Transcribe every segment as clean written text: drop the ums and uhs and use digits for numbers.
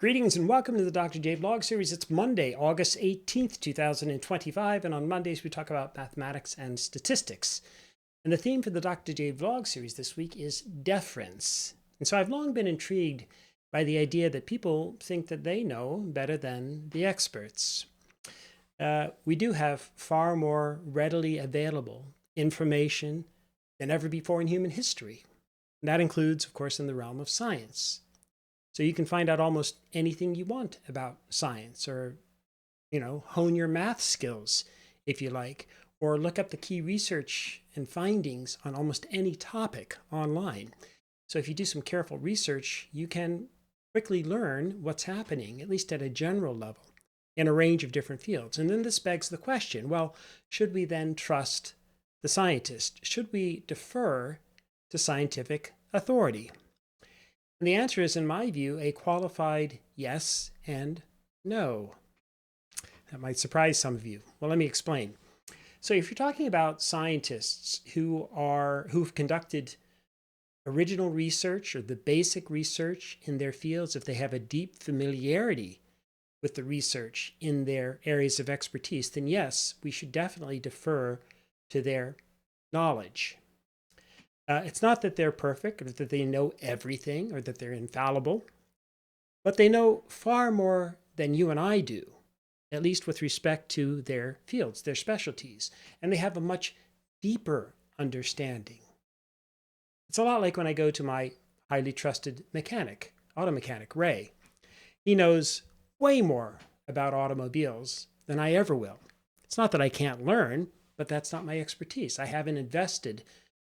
Greetings and welcome to the Dr. J Vlog series. It's Monday, August 18th, 2025, and on Mondays we talk about mathematics and statistics. And the theme for the Dr. J Vlog series this week is deference. And so I've long been intrigued by the idea that people think that they know better than the experts. We do have far more readily available information than ever before in human history. And that includes, of course, in the realm of science. So you can find out almost anything you want about science, or, hone your math skills if you like, or look up the key research and findings on almost any topic online. So if you do some careful research, you can quickly learn what's happening, at least at a general level, in a range of different fields. And then this begs the question, well, should we then trust the scientist? Should we defer to scientific authority? And the answer is, in my view, a qualified yes and no. That might surprise some of you. Well, let me explain. So if you're talking about scientists who've conducted original research or the basic research in their fields, if they have a deep familiarity with the research in their areas of expertise, then yes, we should definitely defer to their knowledge. It's not that they're perfect or that they know everything or that they're infallible, but they know far more than you and I do, at least with respect to their fields, their specialties, and they have a much deeper understanding. It's a lot like when I go to my highly trusted mechanic, auto mechanic, Ray. He knows way more about automobiles than I ever will. It's not that I can't learn, but that's not my expertise. I haven't invested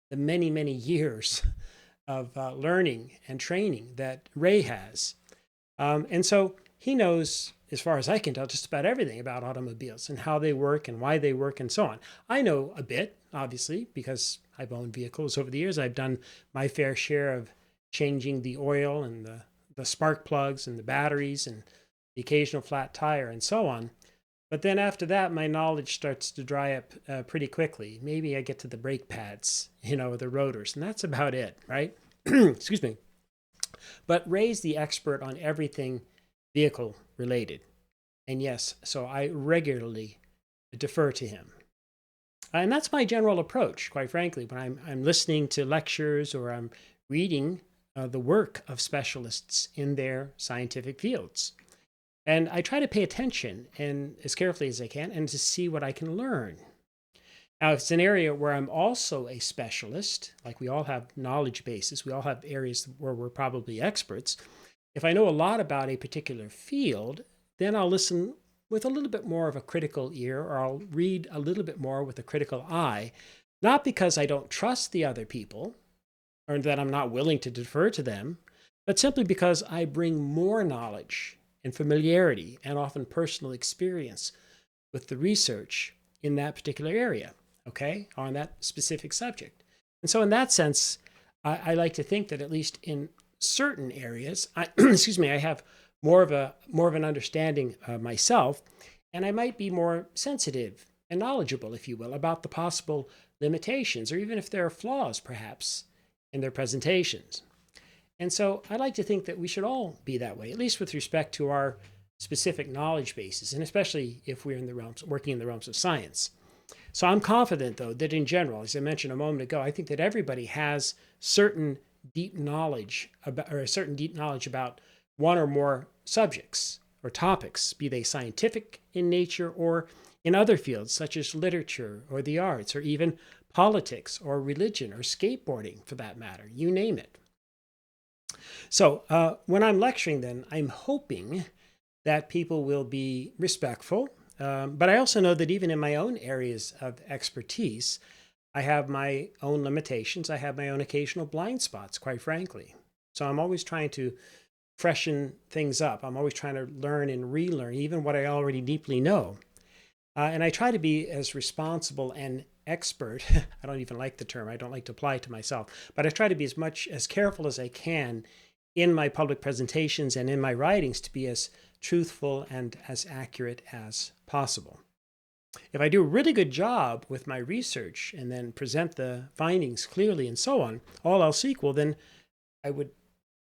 the many, many years of learning and training that Ray has. And so he knows, as far as I can tell, just about everything about automobiles and how they work and why they work and so on. I know a bit, obviously, because I've owned vehicles over the years. I've done my fair share of changing the oil and the spark plugs and the batteries and the occasional flat tire and so on. But then after that, my knowledge starts to dry up pretty quickly. Maybe I get to the brake pads, the rotors, and that's about it, right? Excuse me. But Ray's the expert on everything vehicle related. And yes, so I regularly defer to him. And that's my general approach, quite frankly, when I'm listening to lectures or I'm reading the work of specialists in their scientific fields. And I try to pay attention and as carefully as I can and to see what I can learn. Now, if it's an area where I'm also a specialist, like we all have knowledge bases, we all have areas where we're probably experts. If I know a lot about a particular field, then I'll listen with a little bit more of a critical ear, or I'll read a little bit more with a critical eye, not because I don't trust the other people or that I'm not willing to defer to them, but simply because I bring more knowledge and familiarity and often personal experience with the research in that particular area, okay, on that specific subject. And so in that sense, I like to think that at least in certain areas, excuse me, I have more of an understanding myself, and I might be more sensitive and knowledgeable, if you will, about the possible limitations, or even if there are flaws, perhaps, in their presentations. And so I like to think that we should all be that way, at least with respect to our specific knowledge bases, and especially if we're working in the realms of science. So I'm confident, though, that in general, as I mentioned a moment ago, I think that everybody has certain deep knowledge about one or more subjects or topics, be they scientific in nature or in other fields such as literature or the arts or even politics or religion or skateboarding, for that matter, you name it. So when I'm lecturing, then, I'm hoping that people will be respectful. But I also know that even in my own areas of expertise, I have my own limitations. I have my own occasional blind spots, quite frankly. So I'm always trying to freshen things up. I'm always trying to learn and relearn, even what I already deeply know. And I try to be as responsible and expert. I don't even like the term. I don't like to apply it to myself. But I try to be as careful as I can in my public presentations and in my writings to be as truthful and as accurate as possible. If I do a really good job with my research and then present the findings clearly and so on, all else equal, then I would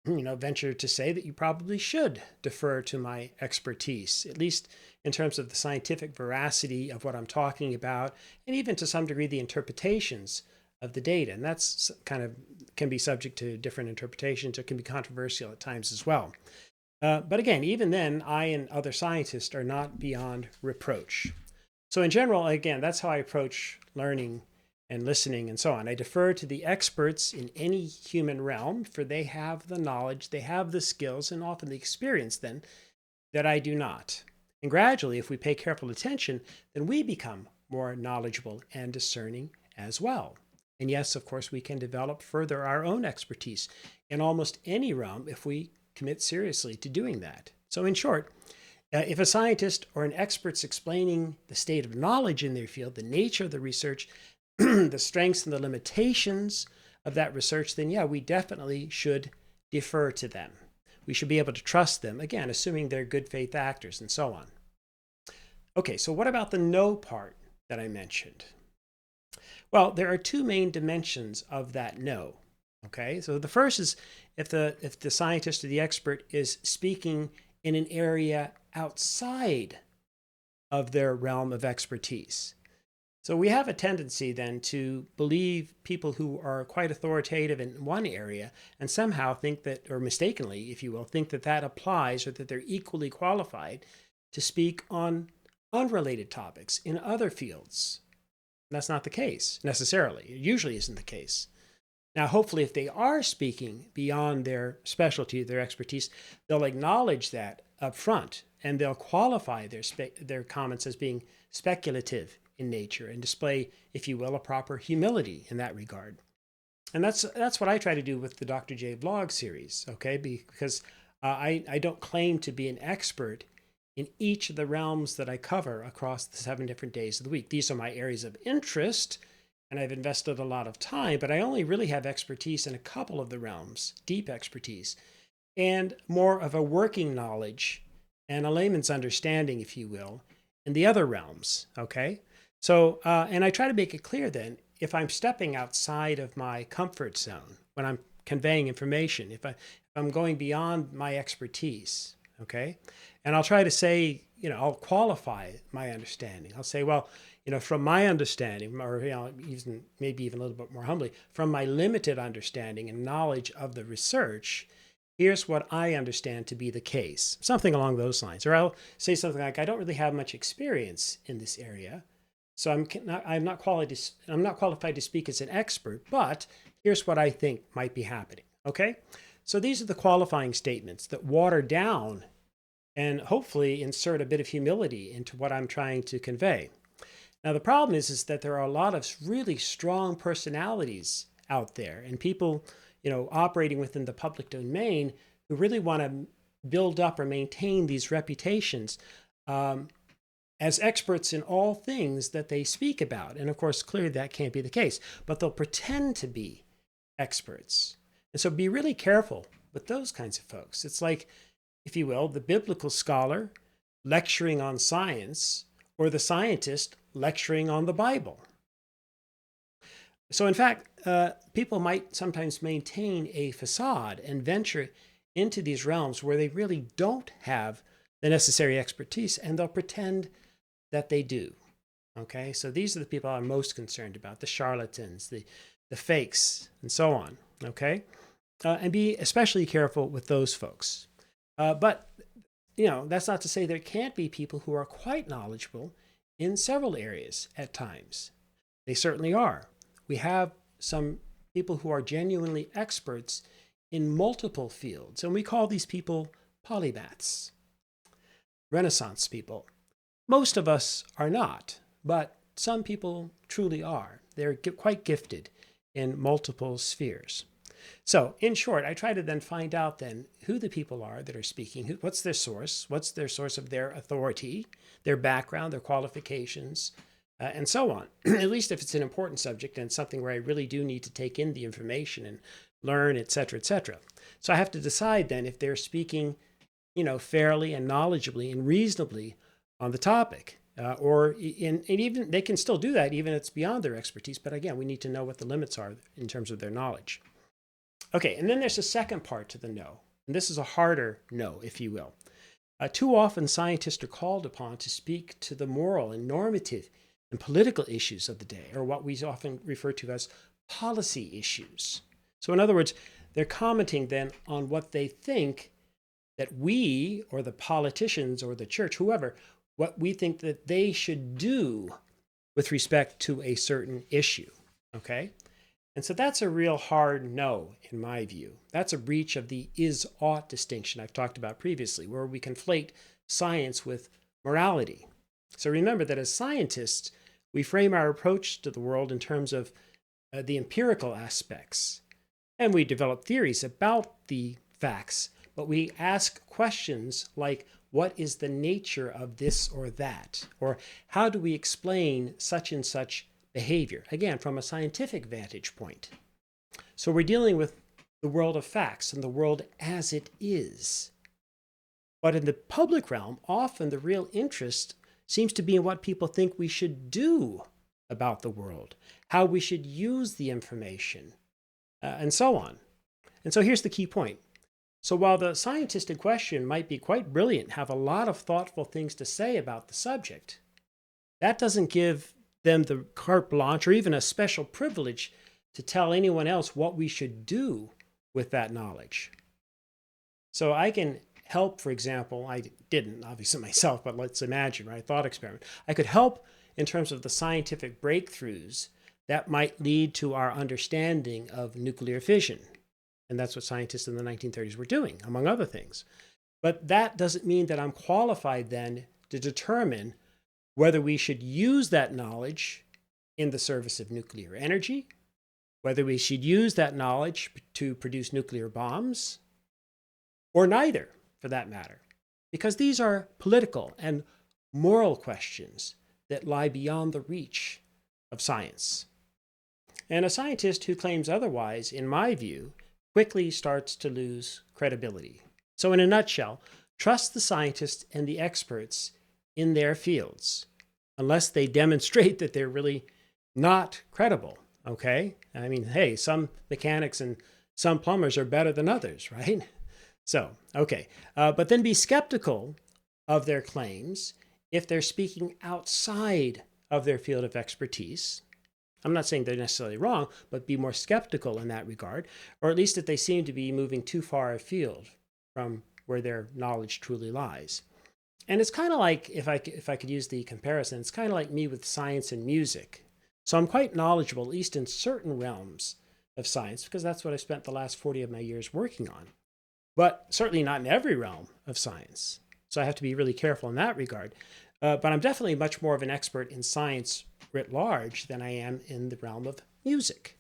venture to say that you probably should defer to my expertise, at least in terms of the scientific veracity of what I'm talking about, and even to some degree the interpretations of the data. And that's kind of can be subject to different interpretations. It can be controversial at times as well. But again, even then, I and other scientists are not beyond reproach. So in general, again, that's how I approach learning and listening and so on. I defer to the experts in any human realm, for they have the knowledge, they have the skills, and often the experience then that I do not. And gradually, if we pay careful attention, then we become more knowledgeable and discerning as well. And yes, of course, we can develop further our own expertise in almost any realm if we commit seriously to doing that. So in short, if a scientist or an expert's explaining the state of knowledge in their field, the nature of the research, the strengths and the limitations of that research, then yeah, we definitely should defer to them. We should be able to trust them, again, assuming they're good faith actors and so on. Okay, so what about the no part that I mentioned? Well, there are two main dimensions of that no. Okay, so the first is if the scientist or the expert is speaking in an area outside of their realm of expertise. So we have a tendency then to believe people who are quite authoritative in one area and somehow think that, or mistakenly, if you will, think that that applies or that they're equally qualified to speak on unrelated topics in other fields. And that's not the case necessarily. It usually isn't the case. Now, hopefully, if they are speaking beyond their specialty, their expertise, they'll acknowledge that up front and they'll qualify their comments as being speculative in nature and display, if you will, a proper humility in that regard. And that's what I try to do with the Dr. J blog series, okay? Because I don't claim to be an expert in each of the realms that I cover across the 7 different days of the week. These are my areas of interest, and I've invested a lot of time, but I only really have expertise in a couple of the realms, deep expertise, and more of a working knowledge and a layman's understanding, if you will, in the other realms, okay? So, and I try to make it clear then, if I'm stepping outside of my comfort zone, when I'm conveying information, if I'm going beyond my expertise, okay? And I'll try to say, I'll qualify my understanding. I'll say, well, from my understanding, or maybe even a little bit more humbly, from my limited understanding and knowledge of the research, here's what I understand to be the case. Something along those lines. Or I'll say something like, I don't really have much experience in this area, so I'm not qualified to speak as an expert, but here's what I think might be happening. Okay? So these are the qualifying statements that water down and hopefully insert a bit of humility into what I'm trying to convey. Now, the problem is that there are a lot of really strong personalities out there and people, operating within the public domain who really want to build up or maintain these reputations as experts in all things that they speak about. And of course, clearly that can't be the case, but they'll pretend to be experts. And so be really careful with those kinds of folks. It's like, if you will, the biblical scholar lecturing on science or the scientist lecturing on the Bible. So in fact, people might sometimes maintain a facade and venture into these realms where they really don't have the necessary expertise, and they'll pretend that they do. Okay, so these are the people I'm most concerned about, the charlatans, the fakes, and so on. Okay, and be especially careful with those folks. But that's not to say there can't be people who are quite knowledgeable in several areas at times. They certainly are. We have some people who are genuinely experts in multiple fields, and we call these people polymaths, Renaissance people. Most of us are not, but some people truly are. They're quite gifted in multiple spheres. So in short, I try to then find out then who the people are that are speaking, what's their source of their authority, their background, their qualifications, and so on. At least if it's an important subject and something where I really do need to take in the information and learn, et cetera, et cetera. So I have to decide then if they're speaking, fairly and knowledgeably and reasonably on the topic. And even they can still do that even if it's beyond their expertise. But again, we need to know what the limits are in terms of their knowledge. Okay, and then there's a second part to the no. And this is a harder no, if you will. Too often, scientists are called upon to speak to the moral and normative and political issues of the day, or what we often refer to as policy issues. So, in other words, they're commenting then on what they think that we, or the politicians, or the church, whoever, what we think that they should do with respect to a certain issue. Okay? And so that's a real hard no, in my view. That's a breach of the is-ought distinction I've talked about previously, where we conflate science with morality. So remember that as scientists, we frame our approach to the world in terms of the empirical aspects. And we develop theories about the facts, but we ask questions like, what is the nature of this or that? Or how do we explain such and such behavior? Again, from a scientific vantage point. So we're dealing with the world of facts and the world as it is. But in the public realm, often the real interest seems to be in what people think we should do about the world, how we should use the information, and so on. And so here's the key point. So while the scientist in question might be quite brilliant, have a lot of thoughtful things to say about the subject, that doesn't give them the carte blanche or even a special privilege to tell anyone else what we should do with that knowledge. So I can help, for example, I didn't obviously myself, but let's imagine, right, thought experiment. I could help in terms of the scientific breakthroughs that might lead to our understanding of nuclear fission. And that's what scientists in the 1930s were doing, among other things. But that doesn't mean that I'm qualified then to determine whether we should use that knowledge in the service of nuclear energy, whether we should use that knowledge to produce nuclear bombs, or neither, for that matter, because these are political and moral questions that lie beyond the reach of science. And a scientist who claims otherwise, in my view, quickly starts to lose credibility. So in a nutshell, trust the scientists and the experts in their fields, unless they demonstrate that they're really not credible, okay? I mean, hey, some mechanics and some plumbers are better than others, right? So, okay. But then be skeptical of their claims if they're speaking outside of their field of expertise. I'm not saying they're necessarily wrong, but be more skeptical in that regard, or at least if they seem to be moving too far afield from where their knowledge truly lies. And it's kind of like, if I could use the comparison, it's kind of like me with science and music. So I'm quite knowledgeable, at least in certain realms of science, because that's what I spent the last 40 of my years working on. But certainly not in every realm of science. So I have to be really careful in that regard. But I'm definitely much more of an expert in science writ large than I am in the realm of music.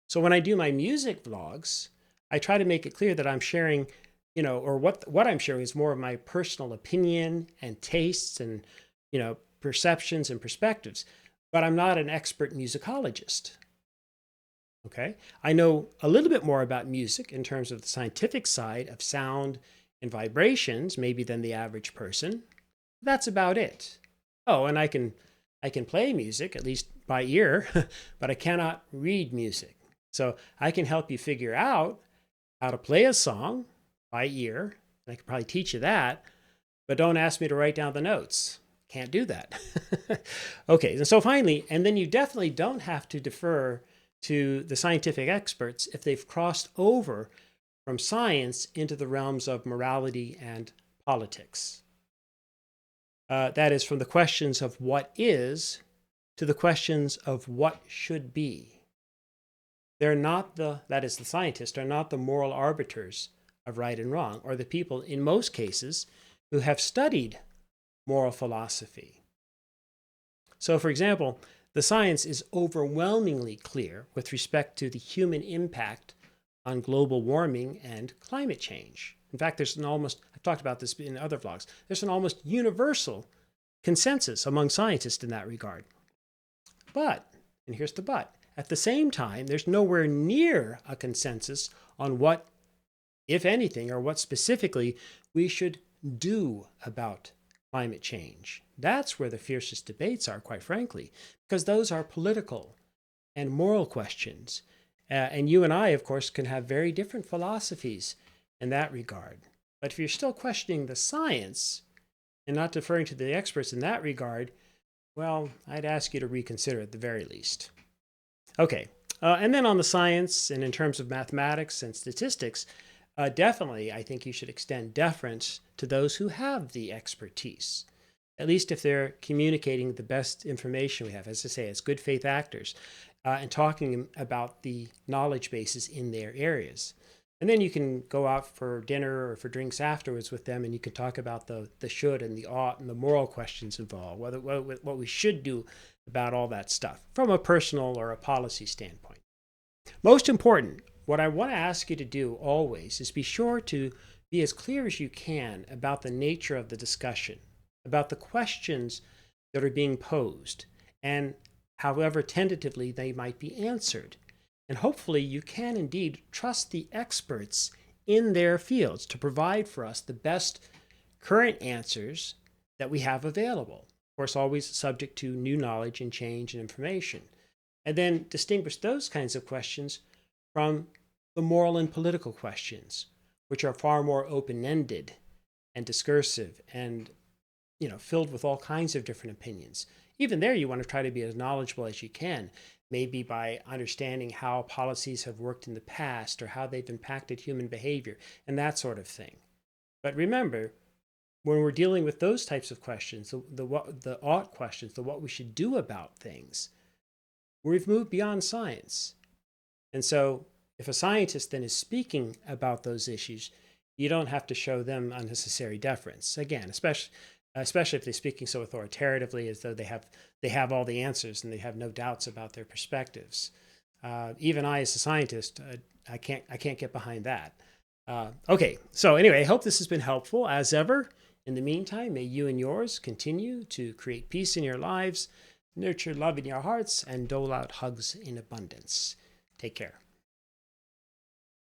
So when I do my music vlogs, I try to make it clear that I'm sharing, or what I'm sharing is more of my personal opinion and tastes and, perceptions and perspectives. But I'm not an expert musicologist. Okay? I know a little bit more about music in terms of the scientific side of sound and vibrations, maybe than the average person. That's about it. Oh, and I can play music, at least by ear, but I cannot read music. So I can help you figure out how to play a song by ear. I can probably teach you that, but don't ask me to write down the notes. Can't do that. Okay, and so finally, and then you definitely don't have to defer to the scientific experts if they've crossed over from science into the realms of morality and politics. That is, from the questions of what is to the questions of what should be. They're not that is, the scientists are not the moral arbiters of right and wrong, or the people, in most cases, who have studied moral philosophy. So, for example, the science is overwhelmingly clear with respect to the human impact on global warming and climate change. In fact, I've talked about this in other vlogs, there's an almost universal consensus among scientists in that regard. But, and here's the but, at the same time, there's nowhere near a consensus on what, if anything, or what specifically we should do about climate change. That's where the fiercest debates are, quite frankly, because those are political and moral questions. And you and I, of course, can have very different philosophies in that regard. But if you're still questioning the science and not deferring to the experts in that regard, well, I'd ask you to reconsider at the very least. Okay, and then on the science and in terms of mathematics and statistics, definitely I think you should extend deference to those who have the expertise, at least if they're communicating the best information we have, as I say, as good faith actors, and talking about the knowledge bases in their areas. And then you can go out for dinner or for drinks afterwards with them, and you can talk about the should and the ought and the moral questions involved, what we should do about all that stuff from a personal or a policy standpoint. Most important, what I want to ask you to do always is be sure to be as clear as you can about the nature of the discussion, about the questions that are being posed, and however tentatively they might be answered. And hopefully you can indeed trust the experts in their fields to provide for us the best current answers that we have available. Of course, always subject to new knowledge and change and information. And then distinguish those kinds of questions from the moral and political questions, which are far more open-ended and discursive and filled with all kinds of different opinions. Even there, you want to try to be as knowledgeable as you can, maybe by understanding how policies have worked in the past or how they've impacted human behavior and that sort of thing. But remember, when we're dealing with those types of questions, the ought questions, the what we should do about things, we've moved beyond science. And so if a scientist then is speaking about those issues, you don't have to show them unnecessary deference. Again, especially if they're speaking so authoritatively as though they have all the answers and they have no doubts about their perspectives. Even I, as a scientist, I can't get behind that. Okay, so anyway, I hope this has been helpful as ever. In the meantime, may you and yours continue to create peace in your lives, nurture love in your hearts, and dole out hugs in abundance. Take care.